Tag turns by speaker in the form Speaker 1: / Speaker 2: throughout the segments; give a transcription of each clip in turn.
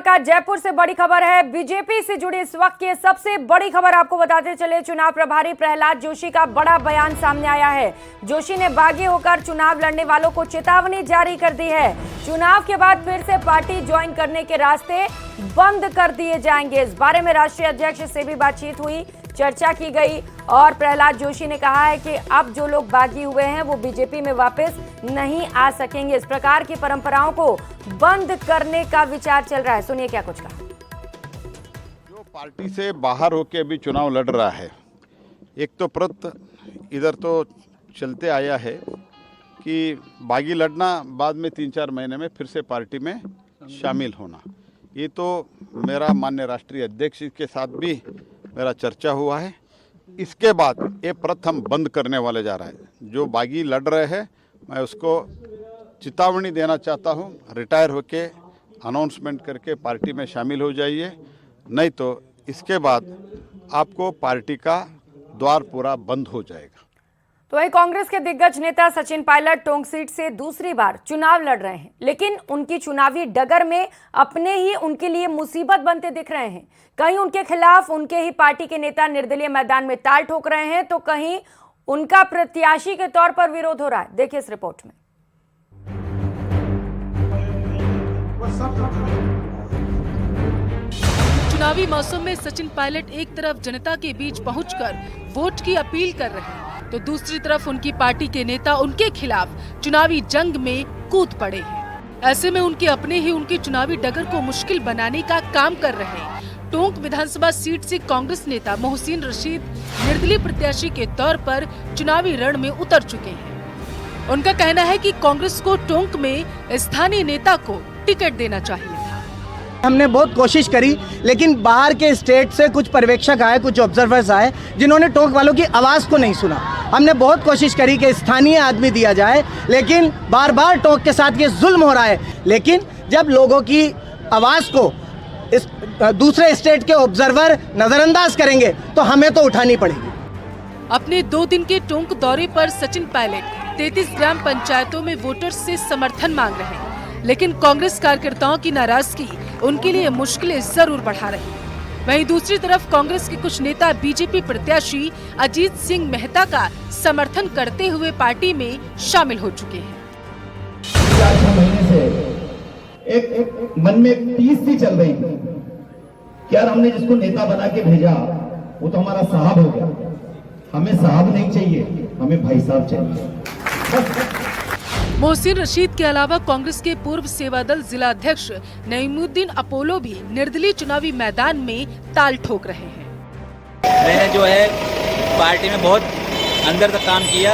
Speaker 1: का जयपुर से बड़ी खबर है। बीजेपी से जुड़ी इस वक्त की सबसे बड़ी खबर आपको बताते चले। चुनाव प्रभारी प्रहलाद जोशी का बड़ा बयान सामने आया है। जोशी ने बागी होकर चुनाव लड़ने वालों को चेतावनी जारी कर दी है। चुनाव के बाद फिर से पार्टी ज्वाइन करने के रास्ते बंद कर दिए जाएंगे। इस बारे में राष्ट्रीय अध्यक्ष से भी बातचीत हुई, चर्चा की गई और प्रहलाद जोशी ने कहा है कि अब जो लोग बागी हुए हैं वो बीजेपी में वापस नहीं आ सकेंगे। इस प्रकार की परंपराओं को बंद करने का विचार चल रहा है। सुनिए क्या कुछ कहा।
Speaker 2: जो पार्टी से बाहर होकर अभी चुनाव लड़ रहा है, एक तो प्रत इधर तो चलते आया है कि बागी लड़ना, बाद में 3-4 महीने में फिर से पार्टी में शामिल होना। ये तो मेरा माननीय राष्ट्रीय अध्यक्ष के साथ भी मेरा चर्चा हुआ है। इसके बाद ये प्रथ हम बंद करने वाले जा रहा है। जो बागी लड़ रहे हैं मैं उसको चेतावनी देना चाहता हूँ, रिटायर होके अनाउंसमेंट करके पार्टी में शामिल हो जाइए, नहीं तो इसके बाद आपको पार्टी का द्वार पूरा बंद हो जाएगा।
Speaker 1: तो वही कांग्रेस के दिग्गज नेता सचिन पायलट टोंक सीट से दूसरी बार चुनाव लड़ रहे हैं, लेकिन उनकी चुनावी डगर में अपने ही उनके लिए मुसीबत बनते दिख रहे हैं। कहीं उनके खिलाफ उनके ही पार्टी के नेता निर्दलीय मैदान में ताल ठोक रहे हैं, तो कहीं उनका प्रत्याशी के तौर पर विरोध हो रहा है। देखिए इस रिपोर्ट में।
Speaker 3: चुनावी मौसम में सचिन पायलट एक तरफ जनता के बीच पहुंचकर वोट की अपील कर रहे हैं, तो दूसरी तरफ उनकी पार्टी के नेता उनके खिलाफ चुनावी जंग में कूद पड़े हैं। ऐसे में उनके अपने ही उनकी चुनावी डगर को मुश्किल बनाने का काम कर रहे हैं। टोंक विधानसभा सीट से कांग्रेस नेता मोहसिन रशीद निर्दलीय प्रत्याशी के तौर पर चुनावी रण में उतर चुके हैं। उनका कहना है कि कांग्रेस को टोंक में स्थानीय नेता को टिकट देना चाहिए था।
Speaker 4: हमने बहुत कोशिश करी, लेकिन बाहर के स्टेट से कुछ पर्यवेक्षक आए, कुछ ऑब्जर्वर्स आए, जिन्होंने टोंक वालों की आवाज़ को नहीं सुना। हमने बहुत कोशिश करी कि स्थानीय आदमी दिया जाए, लेकिन बार बार टोंक के साथ ये जुल्म हो रहा है। लेकिन जब लोगों की आवाज़ को इस दूसरे स्टेट के ऑब्जर्वर नज़रअंदाज करेंगे तो हमें तो उठानी पड़ेगी।
Speaker 3: अपने 2 दिन के टोंक दौरे पर सचिन पायलट 33 ग्राम पंचायतों में वोटर्स से समर्थन मांग रहे हैं, लेकिन कांग्रेस कार्यकर्ताओं की नाराजगी उनके लिए मुश्किलें जरूर बढ़ा रही है। वहीं दूसरी तरफ कांग्रेस के कुछ नेता बीजेपी प्रत्याशी अजीत सिंह मेहता का समर्थन करते हुए पार्टी में शामिल हो चुके हैं।
Speaker 5: 4-6 महीने से एक मन में एक टीस सी चल रही थी कि यार हमने जिसको नेता बना के भेजा वो तो हमारा साहब हो गया, हमें साहब नहीं चाहिए, हमें भाई साहब चाहिए।
Speaker 3: मोहसिन रशीद के अलावा कांग्रेस के पूर्व सेवा दल जिला अध्यक्ष नईमुद्दीन अपोलो भी निर्दलीय चुनावी मैदान में ताल ठोक रहे हैं।
Speaker 6: मैंने जो है पार्टी में बहुत अंदर तक काम किया,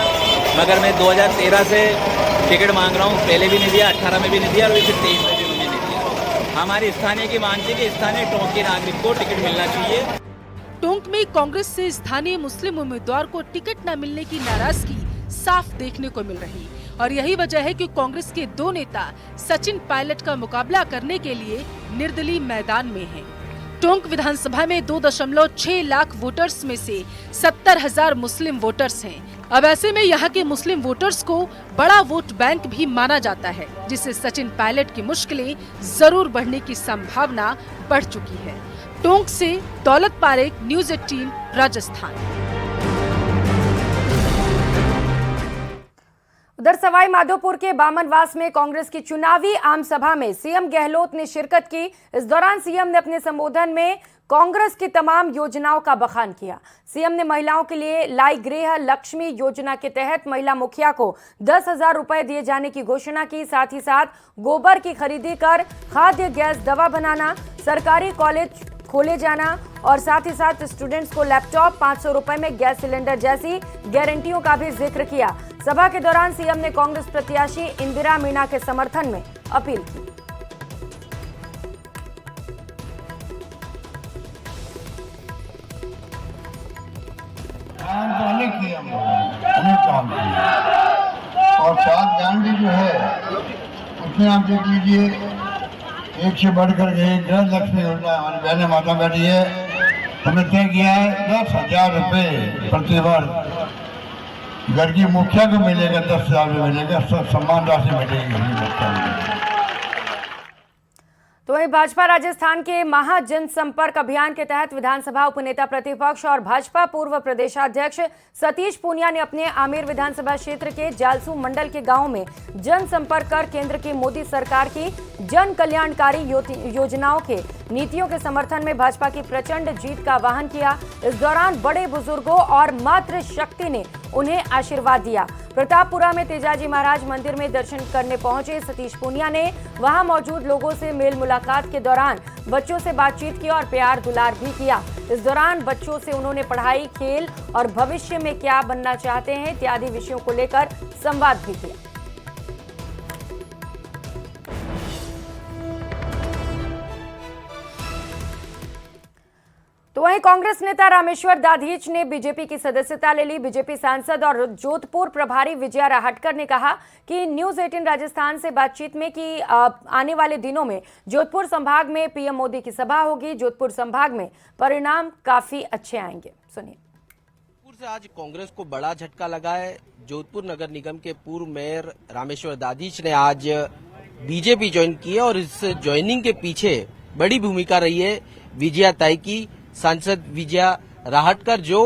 Speaker 6: मगर मैं 2013 से टिकट मांग रहा हूँ। पहले भी नहीं दिया, 18 में भी नहीं दिया और फिर 23 में भी मुझे नहीं दिया। हमारी स्थानीय की मांग थी कि स्थानीय टोंक के नागरिक को टिकट मिलना चाहिए।
Speaker 3: टोंक में कांग्रेस से स्थानीय मुस्लिम उम्मीदवार को टिकट न मिलने की नाराजगी साफ देखने को मिल रही और यही वजह है कि कांग्रेस के 2 नेता सचिन पायलट का मुकाबला करने के लिए निर्दलीय मैदान में हैं। टोंक विधानसभा में 2.6 लाख वोटर्स में से 70,000 मुस्लिम वोटर्स हैं। अब ऐसे में यहाँ के मुस्लिम वोटर्स को बड़ा वोट बैंक भी माना जाता है, जिससे सचिन पायलट की मुश्किलें जरूर बढ़ने की संभावना बढ़ चुकी है। टोंक से दौलत पारेख, न्यूज़ 18 राजस्थान।
Speaker 1: उधर सवाई माधोपुर के बामनवास में कांग्रेस की चुनावी आम सभा में सीएम गहलोत ने शिरकत की। इस दौरान सीएम ने अपने संबोधन में कांग्रेस की तमाम योजनाओं का बखान किया। सीएम ने महिलाओं के लिए लाई गृह लक्ष्मी योजना के तहत महिला मुखिया को 10,000 रुपए दिए जाने की घोषणा की। साथ ही साथ गोबर की खरीदी कर खाद्य गैस दवा बनाना, सरकारी कॉलेज खोले जाना और साथ ही साथ स्टूडेंट्स को लैपटॉप, 500 रुपए में गैस सिलेंडर जैसी गारंटियों का भी जिक्र किया। सभा के दौरान सीएम ने कांग्रेस प्रत्याशी इंदिरा मीणा के समर्थन में अपील की।
Speaker 7: और 7 गारंटी जो है उसमें आप देख लीजिए, एक से बढ़कर एक गृह लक्ष्मी योजना हमारी बहने माता बैठी है, हमने तय किया है 10,000 रुपये प्रति वर्ष घर की मुखिया को मिलेगा, 10,000 रुपये मिलेगा, सम्मान राशि मिलेगी।
Speaker 1: तो वहीं भाजपा राजस्थान के महाजनसंपर्क अभियान के तहत विधानसभा उपनेता प्रतिपक्ष और भाजपा पूर्व प्रदेशाध्यक्ष सतीश पूनिया ने अपने आमेर विधानसभा क्षेत्र के जालसू मंडल के गांव में जनसंपर्क कर केंद्र की मोदी सरकार की जन कल्याणकारी योजनाओं के नीतियों के समर्थन में भाजपा की प्रचंड जीत का आह्वान किया। इस दौरान बड़े बुजुर्गों और मातृशक्ति ने उन्हें आशीर्वाद दिया। प्रतापपुरा में तेजाजी महाराज मंदिर में दर्शन करने पहुंचे सतीश पूनिया ने वहां मौजूद लोगों से मेल मुलाकात के दौरान बच्चों से बातचीत की और प्यार दुलार भी किया। इस दौरान बच्चों से उन्होंने पढ़ाई, खेल और भविष्य में क्या बनना चाहते हैं इत्यादि विषयों को लेकर संवाद भी किया। तो वहीं कांग्रेस नेता रामेश्वर दाधीच ने बीजेपी की सदस्यता ले ली। बीजेपी सांसद और जोधपुर प्रभारी विजया राहटकर ने कहा कि न्यूज 18 राजस्थान से बातचीत में कि आने वाले दिनों में जोधपुर संभाग में पीएम मोदी की सभा होगी। जोधपुर संभाग में परिणाम काफी अच्छे आएंगे। सुनिए।
Speaker 8: जोधपुर से आज कांग्रेस को बड़ा झटका लगा है। जोधपुर नगर निगम के पूर्व मेयर रामेश्वर दाधीच ने आज बीजेपी ज्वाइन की है और इस ज्वाइनिंग के पीछे बड़ी भूमिका रही है विजया ताई की। सांसद विजया राहटकर जो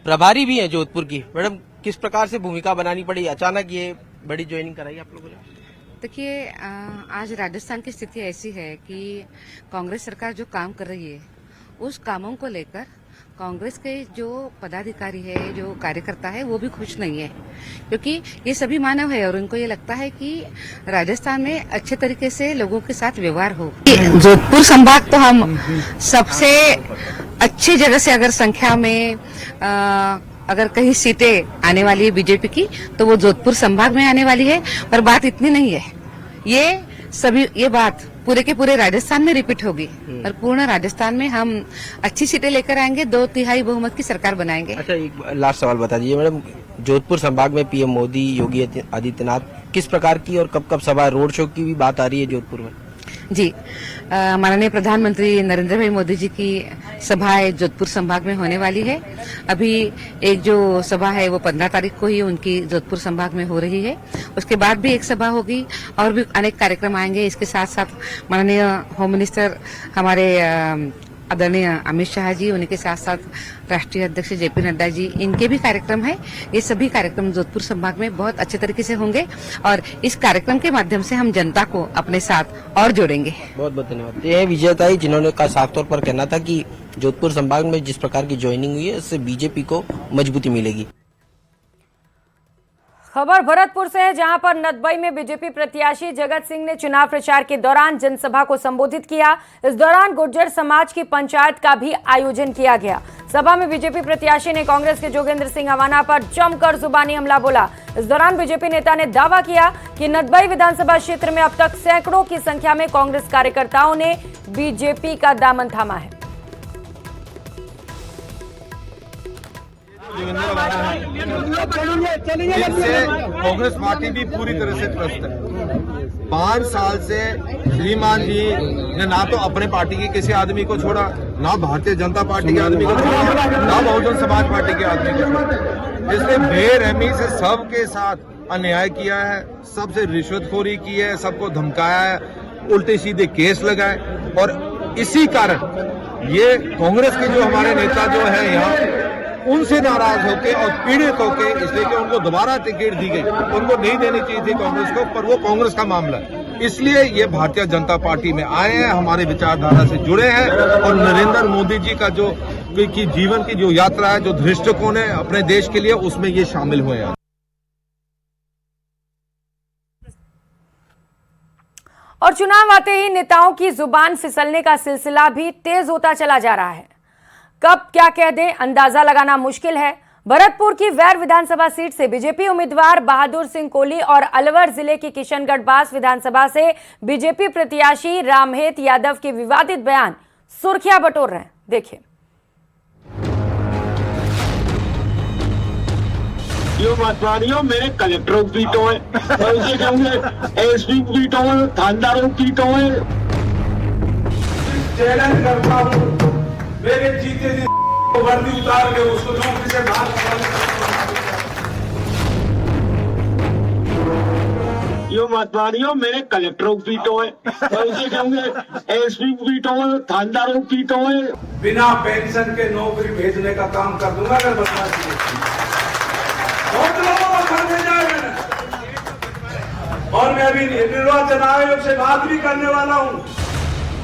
Speaker 8: प्रभारी भी हैं जोधपुर की। मैडम, किस प्रकार से भूमिका बनानी पड़ी, अचानक ये बड़ी ज्वाइनिंग कराई आप लोगों ने?
Speaker 9: देखिए, आज राजस्थान की स्थिति ऐसी है कि कांग्रेस सरकार जो काम कर रही है उस कामों को लेकर कांग्रेस के जो पदाधिकारी है, जो कार्यकर्ता है, वो भी खुश नहीं है, क्योंकि ये सभी मानव है और उनको ये लगता है कि राजस्थान में अच्छे तरीके से लोगों के साथ व्यवहार हो। जोधपुर संभाग तो हम सबसे अच्छी जगह से अगर संख्या में अगर कहीं सीटें आने वाली है बीजेपी की तो वो जोधपुर संभाग में आने वाली है। पर बात इतनी नहीं है, ये बात पूरे के पूरे राजस्थान में रिपीट होगी और पूर्ण राजस्थान में हम अच्छी सीटें लेकर आएंगे, 2/3 बहुमत की सरकार बनाएंगे। अच्छा, एक
Speaker 8: लास्ट सवाल बता दीजिए मैडम, जोधपुर संभाग में पीएम मोदी, योगी आदित्यनाथ किस प्रकार की और कब सभा, रोड शो की भी बात आ रही है जोधपुर में?
Speaker 9: जी, माननीय प्रधानमंत्री नरेंद्र भाई मोदी जी की सभा जोधपुर संभाग में होने वाली है। अभी एक जो सभा है वो 15 तारीख को ही उनकी जोधपुर संभाग में हो रही है। उसके बाद भी एक सभा होगी और भी अनेक कार्यक्रम आएंगे। इसके साथ साथ माननीय होम मिनिस्टर हमारे आदरणीय अमित शाह जी, उनके साथ साथ राष्ट्रीय अध्यक्ष जेपी नड्डा जी, इनके भी कार्यक्रम है। ये सभी कार्यक्रम जोधपुर संभाग में बहुत अच्छे तरीके से होंगे और इस कार्यक्रम के माध्यम से हम जनता को अपने साथ और जोड़ेंगे।
Speaker 8: बहुत बहुत धन्यवाद। ये विजयताई जिन्होंने का साफ तौर पर कहना था कि जोधपुर संभाग में जिस प्रकार की ज्वाइनिंग हुई है इससे बीजेपी को मजबूती मिलेगी।
Speaker 1: खबर भरतपुर से है, जहां पर नदबई में बीजेपी प्रत्याशी जगत सिंह ने चुनाव प्रचार के दौरान जनसभा को संबोधित किया। इस दौरान गुर्जर समाज की पंचायत का भी आयोजन किया गया। सभा में बीजेपी प्रत्याशी ने कांग्रेस के जोगेंद्र सिंह अवाना पर जमकर जुबानी हमला बोला। इस दौरान बीजेपी नेता ने दावा किया कि नदबई विधानसभा क्षेत्र में अब तक सैकड़ों की संख्या में कांग्रेस कार्यकर्ताओं ने बीजेपी का दामन थामा है।
Speaker 10: इससे कांग्रेस पार्टी भी पूरी तरह से त्रस्त है। 5 साल से श्रीमान जी ने ना तो अपने पार्टी के किसी आदमी को छोड़ा, ना भारतीय जनता पार्टी के आदमी को छोड़ा, ना बहुजन समाज पार्टी के आदमी को छोड़ा। इसने बेरहमी से सबके साथ अन्याय किया है, सबसे रिश्वतखोरी की है, सबको धमकाया है, उल्टे सीधे केस लगाए। और इसी कारण ये कांग्रेस के जो हमारे नेता जो है यहाँ, उनसे नाराज होके और पीड़ित होके, इसलिए कि उनको दोबारा टिकट दी गई, उनको नहीं देनी चाहिए थी कांग्रेस को, पर वो कांग्रेस का मामला है। इसलिए ये भारतीय जनता पार्टी में आए हैं, हमारे विचारधारा से जुड़े हैं और नरेंद्र मोदी जी का जो की जीवन की जो यात्रा है, जो दृष्टिकोण है अपने देश के लिए, उसमें ये शामिल हुए हैं।
Speaker 1: और चुनाव आते ही नेताओं की जुबान फिसलने का सिलसिला भी तेज होता चला जा रहा है। कब क्या कह दे अंदाजा लगाना मुश्किल है। भरतपुर की वैर विधानसभा सीट से बीजेपी उम्मीदवार बहादुर सिंह कोहली और अलवर जिले की किशनगढ़ बास विधानसभा से बीजेपी प्रत्याशी रामहेत यादव के विवादित बयान सुर्खियां बटोर रहे हैं। देखिए।
Speaker 11: यो मतवादियों मेरे कलेक्टरों की पीटो है, उसे कहूंगे एसपी की पीटो है, थानेदारों की पीटो है। चैलेंज करता हूं, मेरे जीते जी वर्दी उतार के उसको नौकरी से बाहर। यो मतवानियों मेरे कलेक्टरों को पीटो है, ऐसे कहूँगे एसपी को पीटो है, थानेदारों को पीटो है।
Speaker 10: बिना पेंशन के नौकरी भेजने का काम कर दूंगा अगर बदमाशी बहुत लोगों को घर भेजा है मैंने। और मैं अभी निर्वाचन आयोग से बात भी करने वाला हूँ।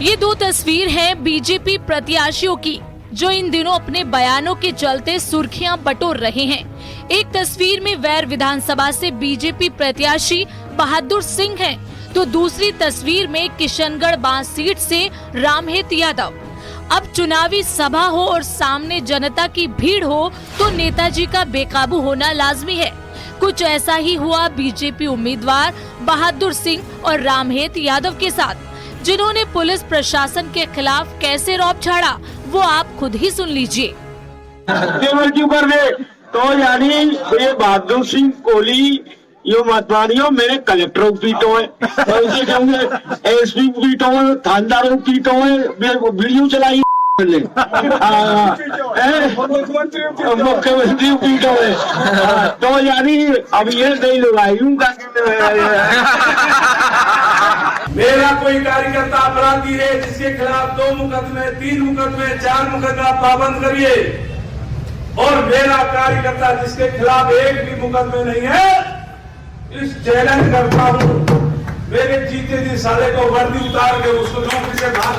Speaker 3: ये दो तस्वीर हैं बीजेपी प्रत्याशियों की जो इन दिनों अपने बयानों के चलते सुर्खियां बटोर रहे हैं। एक तस्वीर में वैर विधानसभा से बीजेपी प्रत्याशी बहादुर सिंह हैं, तो दूसरी तस्वीर में किशनगढ़ बांस सीट से रामहेत यादव। अब चुनावी सभा हो और सामने जनता की भीड़ हो तो नेताजी का बेकाबू होना लाजमी है। कुछ ऐसा ही हुआ बीजेपी उम्मीदवार बहादुर सिंह और रामहेत यादव के साथ, जिन्होंने पुलिस प्रशासन के खिलाफ कैसे रौब झाड़ा वो आप खुद ही सुन लीजिए।
Speaker 11: क्यों कर दे तो यानी ये बहादुर सिंह कोहली यो मतवानियों मेरे कलेक्टरों को पीटो है, ऐसे कहूँगे एसपी को पीटो है, थानेदारों को पीटो है, वीडियो चलाई मुख्यमंत्री को पीटो है। तो यानी अब ये नहीं लगाई
Speaker 10: मेरा कोई कार्यकर्ता अपराधी है जिसके खिलाफ 2 मुकदमे, 3 मुकदमे, 4 मुकदमे पाबंद करिए, और मेरा कार्यकर्ता जिसके खिलाफ एक भी मुकदमे नहीं है, इस चैलेंज करता हूँ मेरे जीते जी साले को वर्दी उतार के उसको नौकरी से बाहर।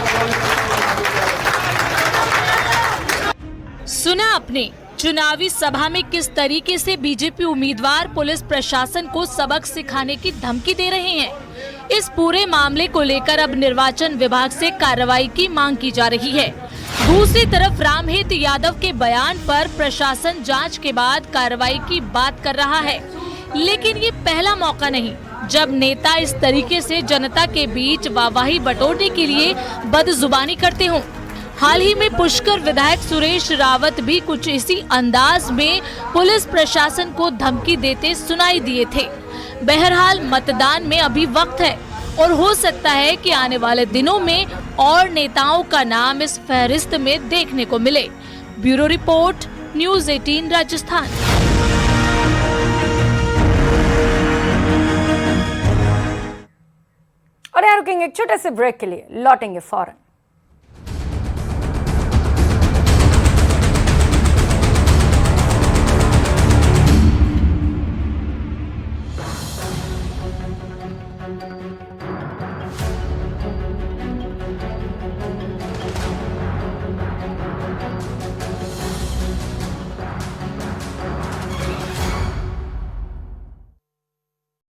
Speaker 3: सुना आपने चुनावी सभा में किस तरीके से बीजेपी उम्मीदवार पुलिस प्रशासन को सबक सिखाने की धमकी दे रहे हैं। इस पूरे मामले को लेकर अब निर्वाचन विभाग से कार्रवाई की मांग की जा रही है। दूसरी तरफ रामहेत यादव के बयान पर प्रशासन जांच के बाद कार्रवाई की बात कर रहा है, लेकिन ये पहला मौका नहीं जब नेता इस तरीके से जनता के बीच वाहवाही बटोरने के लिए बदजुबानी करते हों। हाल ही में पुष्कर विधायक सुरेश रावत भी कुछ इसी अंदाज में पुलिस प्रशासन को धमकी देते सुनाई दिए थे। बहरहाल मतदान में अभी वक्त है और हो सकता है कि आने वाले दिनों में और नेताओं का नाम इस फहरिस्त में देखने को मिले। Bureau report, news 18 Rajasthan.
Speaker 1: और यहाँ रुकेंगे एक छोटे से ब्रेक के लिए, लौटेंगे फौरन।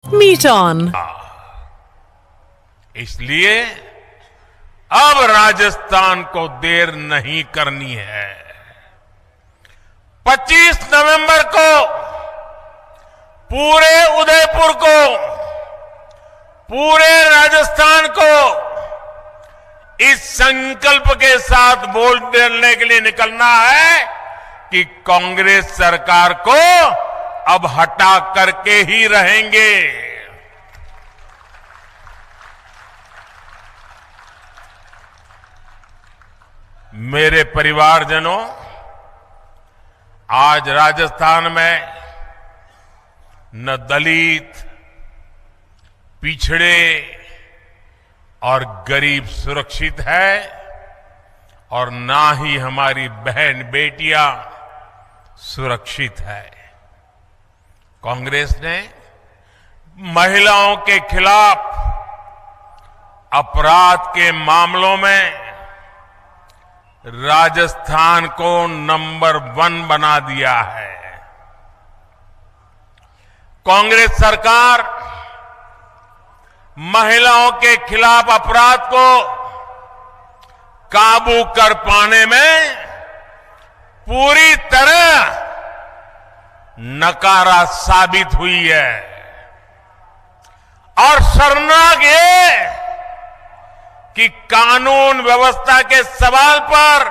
Speaker 12: Meet on.
Speaker 13: इसलिए अब राजस्थान को देर नहीं करनी है। 25 नवंबर को पूरे उदयपुर को, पूरे राजस्थान को इस संकल्प के साथ वोट देने के लिए निकलना है कि कांग्रेस सरकार को अब हटा करके ही रहेंगे। मेरे परिवारजनों, आज राजस्थान में न दलित, पिछड़े और गरीब सुरक्षित है और ना ही हमारी बहन बेटियां सुरक्षित है। कांग्रेस ने महिलाओं के खिलाफ अपराध के मामलों में राजस्थान को नंबर 1 बना दिया है। कांग्रेस सरकार महिलाओं के खिलाफ अपराध को काबू कर पाने में पूरी तरह नकारा साबित हुई है। और शर्मनाक ये कि कानून व्यवस्था के सवाल पर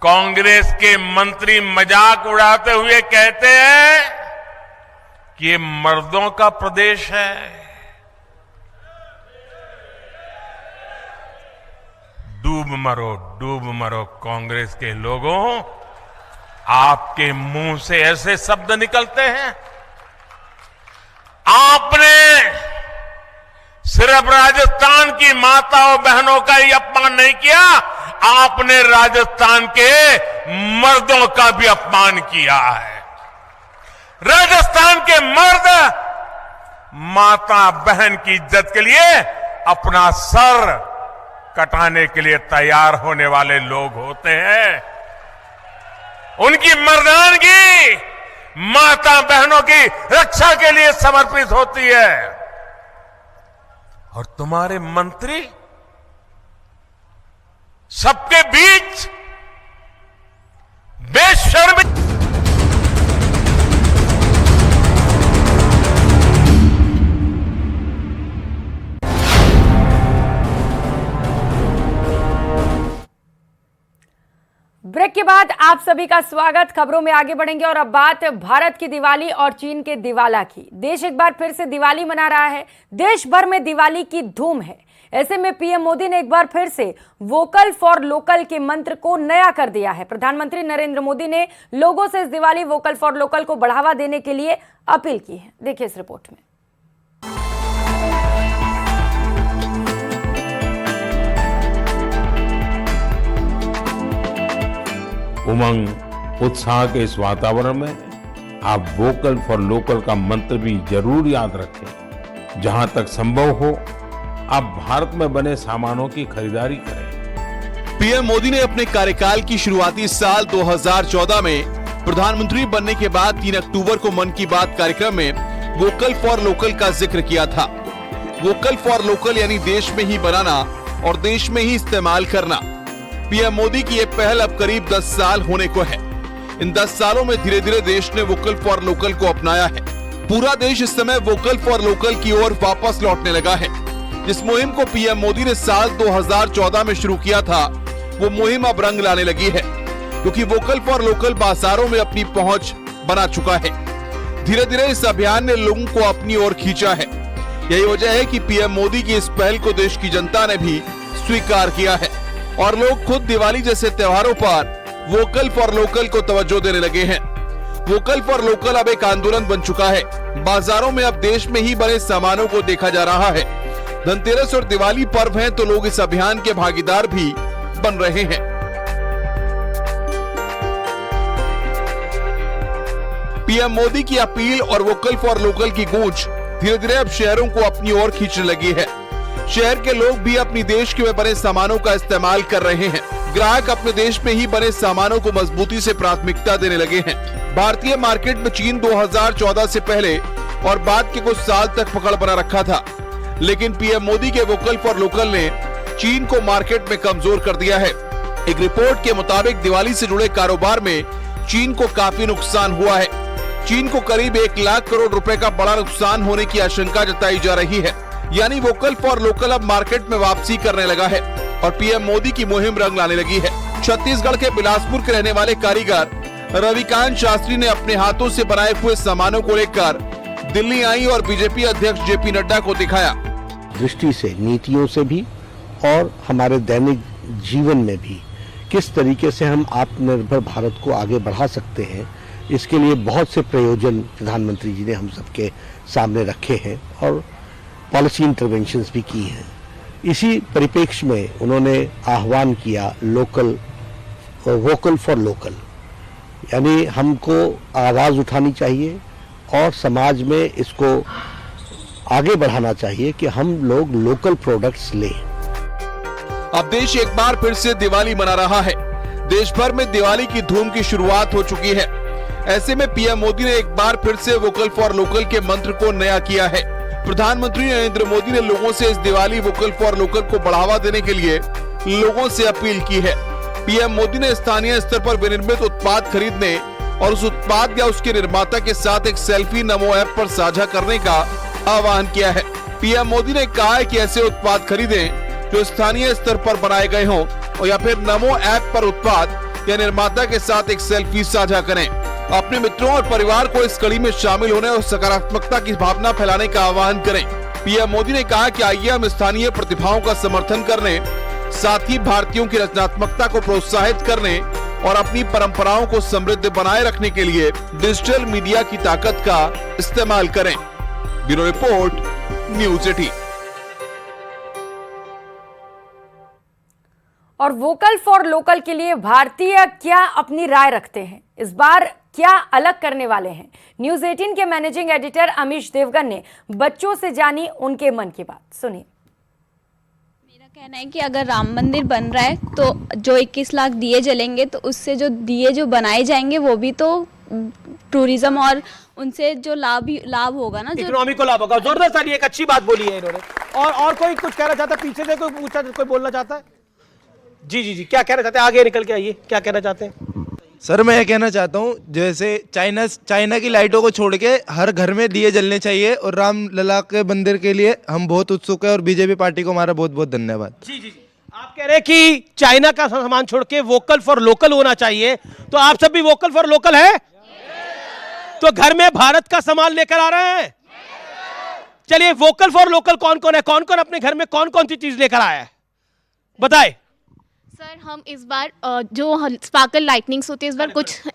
Speaker 13: कांग्रेस के मंत्री मजाक उड़ाते हुए कहते हैं कि ये मर्दों का प्रदेश है। डूब मरो कांग्रेस के लोगों, आपके मुंह से ऐसे शब्द निकलते हैं। आपने सिर्फ राजस्थान की माताओं बहनों का ही अपमान नहीं किया, आपने राजस्थान के मर्दों का भी अपमान किया है। राजस्थान के मर्द माता बहन की इज्जत के लिए अपना सर कटाने के लिए तैयार होने वाले लोग होते हैं। उनकी मर्दानगी माता बहनों की रक्षा के लिए समर्पित होती है। और तुम्हारे मंत्री सबके बीच बेशर्मी
Speaker 1: ब्रेक के बाद आप सभी का स्वागत। खबरों में आगे बढ़ेंगे और अब बात भारत की दिवाली और चीन के दिवाला की। देश एक बार फिर से दिवाली मना रहा है। देश भर में दिवाली की धूम है। ऐसे में पीएम मोदी ने एक बार फिर से वोकल फॉर लोकल के मंत्र को नया कर दिया है। प्रधानमंत्री नरेंद्र मोदी ने लोगों से इस दिवाली वोकल फॉर लोकल को बढ़ावा देने के लिए अपील की है। देखिए इस रिपोर्ट में।
Speaker 13: उमंग उत्साह के इस वातावरण में आप वोकल फॉर लोकल का मंत्र भी जरूर याद रखें। जहां तक संभव हो आप भारत में बने सामानों की खरीदारी करें।
Speaker 10: पीएम मोदी ने अपने कार्यकाल की शुरुआती साल 2014 में प्रधानमंत्री बनने के बाद 3 अक्टूबर को मन की बात कार्यक्रम में वोकल फॉर लोकल का जिक्र किया था। वोकल फॉर लोकल यानी देश में ही बनाना और देश में ही इस्तेमाल करना। पीएम मोदी की ये पहल अब करीब 10 साल होने को है। इन 10 सालों में धीरे धीरे देश ने वोकल फॉर लोकल को अपनाया है। पूरा देश इस समय वोकल फॉर लोकल की ओर वापस लौटने लगा है। जिस मुहिम को पीएम मोदी ने साल 2014 में शुरू किया था, वो मुहिम अब रंग लाने लगी है, क्योंकि वोकल फॉर लोकल बाजारों में अपनी पहुंच बना चुका है। धीरे धीरे इस अभियान ने लोगों को अपनी ओर खींचा है। यही वजह है कि पीएम मोदी की इस पहल को देश की जनता ने भी स्वीकार किया है और लोग खुद दिवाली जैसे त्योहारों पर वोकल फॉर लोकल को तवज्जो देने लगे हैं। वोकल फॉर लोकल अब एक आंदोलन बन चुका है। बाजारों में अब देश में ही बने सामानों को देखा जा रहा है। धनतेरस और दिवाली पर्व हैं तो लोग इस अभियान के भागीदार भी बन रहे हैं। पीएम मोदी की अपील और वोकल फॉर लोकल की गूंज धीरे धीरे अब शहरों को अपनी ओर खींचने लगी है। शहर के लोग भी अपनी देश के में बने सामानों का इस्तेमाल कर रहे हैं। ग्राहक अपने देश में ही बने सामानों को मजबूती से प्राथमिकता देने लगे हैं। भारतीय मार्केट में चीन 2014 से पहले और बाद के कुछ साल तक पकड़ बना रखा था, लेकिन पीएम मोदी के वोकल फॉर लोकल ने चीन को मार्केट में कमजोर कर दिया है। एक रिपोर्ट के मुताबिक दिवाली से जुड़े कारोबार में चीन को काफी नुकसान हुआ है। चीन को करीब 1 लाख करोड़ रुपए का बड़ा नुकसान होने की आशंका जताई जा रही है। यानी वोकल फॉर लोकल अब मार्केट में वापसी करने लगा है और पीएम मोदी की मुहिम रंग लाने लगी है। छत्तीसगढ़ के बिलासपुर के रहने वाले कारीगर रविकांत शास्त्री ने अपने हाथों से बनाए हुए सामानों को लेकर दिल्ली आई और बीजेपी अध्यक्ष जेपी नड्डा को दिखाया।
Speaker 14: दृष्टि से, नीतियों से भी और हमारे दैनिक जीवन में भी किस तरीके से हम आत्मनिर्भर भारत को आगे बढ़ा सकते हैं, इसके लिए बहुत से प्रयोजन प्रधानमंत्री जी ने हम सबके सामने रखे हैं और पॉलिसी इंटरवेंशंस भी की हैं। इसी परिप्रेक्ष्य में उन्होंने आह्वान किया वोकल फॉर लोकल, यानी हमको आवाज़ उठानी चाहिए और समाज में इसको आगे बढ़ाना चाहिए कि हम लोग लोकल प्रोडक्ट्स लें।
Speaker 10: अब देश एक बार फिर से दिवाली मना रहा है। देश भर में दिवाली की धूम की शुरुआत हो चुकी है। ऐसे में पीएम मोदी ने एक बार फिर से वोकल फॉर लोकल के मंत्र को नया किया है। प्रधानमंत्री नरेंद्र मोदी ने लोगों से इस दिवाली वोकल फॉर लोकल को बढ़ावा देने के लिए लोगों से अपील की है। पीएम मोदी ने स्थानीय स्तर पर विनिर्मित उत्पाद खरीदने और उस उत्पाद या उसके निर्माता के साथ एक सेल्फी नमो ऐप पर साझा करने का आह्वान किया है। पीएम मोदी ने कहा है कि ऐसे उत्पाद खरीदें जो स्थानीय स्तर पर बनाए गए हों और या फिर नमो ऐप पर उत्पाद या निर्माता के साथ एक सेल्फी साझा करें। अपने मित्रों और परिवार को इस कड़ी में शामिल होने और सकारात्मकता की भावना फैलाने का आह्वान करें। पीएम मोदी ने कहा कि आइए हम स्थानीय प्रतिभाओं का समर्थन करने, साथ ही भारतीयों की रचनात्मकता को प्रोत्साहित करने और अपनी परंपराओं को समृद्ध बनाए रखने के लिए डिजिटल मीडिया की ताकत का इस्तेमाल करें। Bureau report, news 18।
Speaker 1: और वोकल फॉर लोकल के लिए भारतीय क्या अपनी राय रखते हैं, इस बार क्या अलग करने वाले हैं? न्यूज 18 के मैनेजिंग एडिटर अमीश देवगन ने बच्चों से जानी उनके मन की बात, सुनिए।
Speaker 15: मेरा कहना है कि अगर राम मंदिर बन रहा है तो जो 21 लाख दिए जलेंगे तो उससे जो दिए जो बनाए जाएंगे वो भी तो टूरिज्म और उनसे जो लाभ होगा ना, जो
Speaker 16: इकोनॉमी को लाभ होगा। जोरदार ताली, एक अच्छी बात बोली है इन्होंने। और कोई कुछ कहना चाहता है? पीछे से कोई पूछा, कोई बोलना चाहता है? जी, क्या कहना चाहते हैं? आगे निकल के आइए, क्या कहना चाहते हैं?
Speaker 17: सर मैं ये कहना चाहता हूँ, जैसे चाइना की लाइटों को छोड़ के हर घर में दिए जलने चाहिए और राम लला के मंदिर के लिए हम बहुत उत्सुक है और बीजेपी पार्टी को हमारा बहुत बहुत धन्यवाद।
Speaker 16: जी, आप कह रहे हैं कि चाइना का सामान छोड़ के वोकल फॉर लोकल होना चाहिए, तो आप सब भी वोकल फॉर लोकल है? तो घर में भारत का सामान लेकर आ रहे हैं? चलिए, वोकल फॉर लोकल कौन कौन है? कौन कौन अपने घर में कौन कौन सी चीज लेकर आया है, बताए।
Speaker 18: सर हम इस बार जो स्पार्कल लाइटनिंग्स होती है,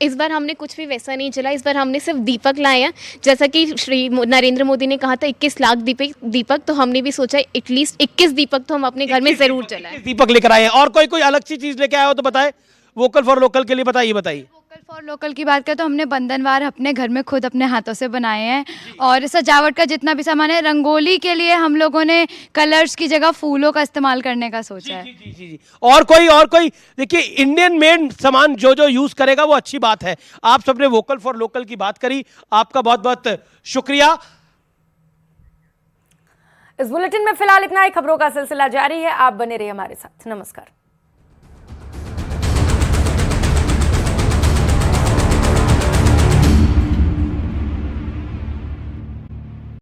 Speaker 18: इस बार हमने कुछ भी वैसा नहीं चला। इस बार हमने सिर्फ दीपक लाए हैं, जैसा कि श्री नरेंद्र मोदी ने कहा था 21 लाख दीपक, तो हमने भी सोचा एटलीस्ट 21 दीपक तो हम अपने घर में जरूर जलाएं।
Speaker 16: दीपक लेकर आए हैं। और कोई अलग सी चीज लेकर आया हो तो बताए, वोकल फॉर लोकल के लिए बताइए।
Speaker 19: वोकल फॉर लोकल की बात करें तो हमने बंधनवार अपने घर में खुद अपने हाथों से बनाए हैं, और सजावट का जितना भी सामान है, रंगोली के लिए हम लोगों ने कलर्स की जगह फूलों का इस्तेमाल करने का सोचा है।
Speaker 16: जी। और कोई देखिए, इंडियन मेड सामान जो यूज करेगा वो अच्छी बात है। आप सबने वोकल फॉर लोकल की बात करी, आपका बहुत बहुत शुक्रिया।
Speaker 1: इस बुलेटिन में फिलहाल इतना ही। खबरों का सिलसिला जारी है, आप बने रहिए हमारे साथ। नमस्कार।